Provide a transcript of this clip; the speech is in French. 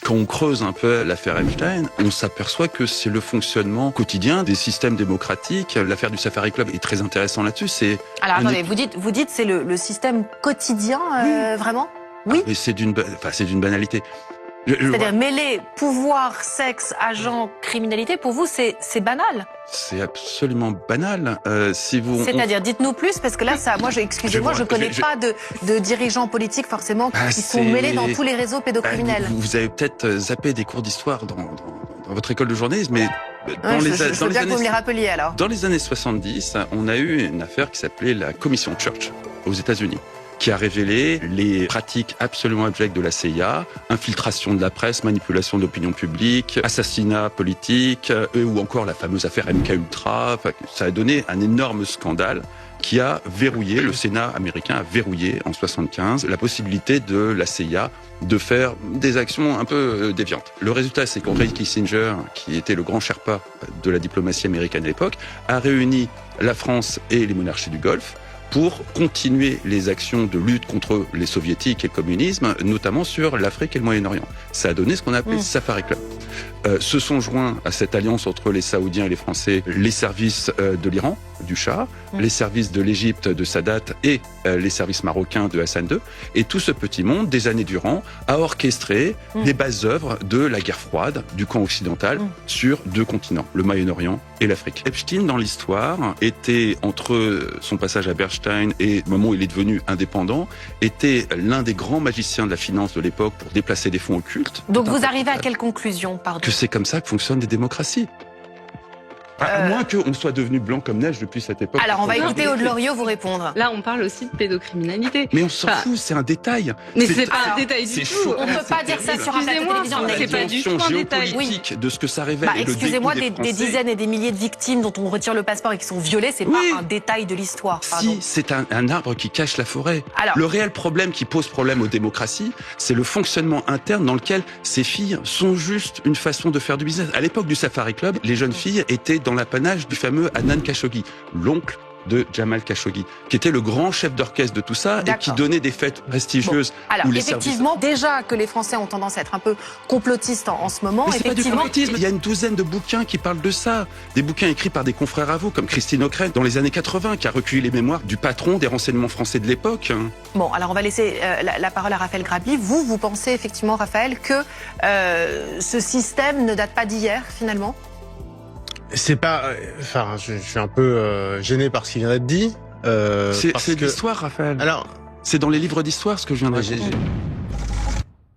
Quand on creuse un peu l'affaire Epstein, on s'aperçoit que c'est le fonctionnement quotidien des systèmes démocratiques. L'affaire du Safari Club est très intéressante là-dessus. Alors attendez, vous dites c'est le système quotidien, vraiment? Oui. Mais c'est d'une banalité. C'est-à-dire mêler pouvoir, sexe, agent, criminalité, pour vous, c'est banal? C'est absolument banal. C'est-à-dire, dites-nous plus, parce que là, excusez-moi, je connais pas de dirigeants politiques forcément qui sont mêlés dans tous les réseaux pédocriminels. Vous avez peut-être zappé des cours d'histoire dans votre école de journalisme, mais je veux bien que vous me les rappeliez alors. Dans les années 70, on a eu une affaire qui s'appelait la Commission Church aux États-Unis, qui a révélé les pratiques absolument abjectes de la CIA, infiltration de la presse, manipulation de l'opinion publique, assassinat politique, ou encore la fameuse affaire MKUltra. Enfin, ça a donné un énorme scandale qui a verrouillé, le Sénat américain a verrouillé en 75 la possibilité de la CIA de faire des actions un peu déviantes. Le résultat, c'est qu'Henry Kissinger, qui était le grand Sherpa de la diplomatie américaine à l'époque, a réuni la France et les monarchies du Golfe pour continuer les actions de lutte contre les soviétiques et le communisme, notamment sur l'Afrique et le Moyen-Orient. Ça a donné ce qu'on a appelé Safari Club. Se sont joints à cette alliance entre les Saoudiens et les Français les services de l'Iran, du Shah, les services de l'Égypte de Sadat et les services marocains de Hassan II. Et tout ce petit monde, des années durant, a orchestré des bases œuvres de la guerre froide du camp occidental sur deux continents, le Moyen-Orient et l'Afrique. Epstein, dans l'histoire, était, entre son passage à Bernstein et le moment où il est devenu indépendant, était l'un des grands magiciens de la finance de l'époque pour déplacer des fonds occultes. Donc vous arrivez à quelle conclusion, pardon? Que c'est comme ça que fonctionnent les démocraties. À moins qu'on soit devenu blanc comme neige depuis cette époque. Alors, on va écouter Aude Loriot vous répondre. Là, on parle aussi de pédocriminalité. Mais on s'en fout, c'est un détail. Mais c'est pas un détail du tout. On ne peut pas dire ça sur un plateau de télévision. C'est pas du tout un détail. Géopolitique de ce que ça révèle. Excusez-moi, des dizaines et des milliers de victimes dont on retire le passeport et qui sont violées, c'est pas un détail de l'histoire. Si, c'est un arbre qui cache la forêt. Alors, le réel problème qui pose problème aux démocraties, c'est le fonctionnement interne dans lequel ces filles sont juste une façon de faire du business. À l'époque du Safari Club, les jeunes filles étaient dans l'apanage du fameux Adnan Khashoggi, l'oncle de Jamal Khashoggi, qui était le grand chef d'orchestre de tout ça et qui donnait des fêtes prestigieuses. Alors, effectivement, déjà que les Français ont tendance à être un peu complotistes en ce moment. Mais c'est pas du complotisme. Il y a une douzaine de bouquins qui parlent de ça. Des bouquins écrits par des confrères à vous, comme Christine Ockrent, dans les années 80, qui a recueilli les mémoires du patron des renseignements français de l'époque. Bon, alors on va laisser la parole à Raphaël Grabli. Vous pensez effectivement, Raphaël, que ce système ne date pas d'hier, finalement? C'est pas... Enfin, je suis un peu gêné par ce qui vient d'être dit. C'est de l'histoire, Raphaël. Alors, c'est dans les livres d'histoire ce que je viens de dire.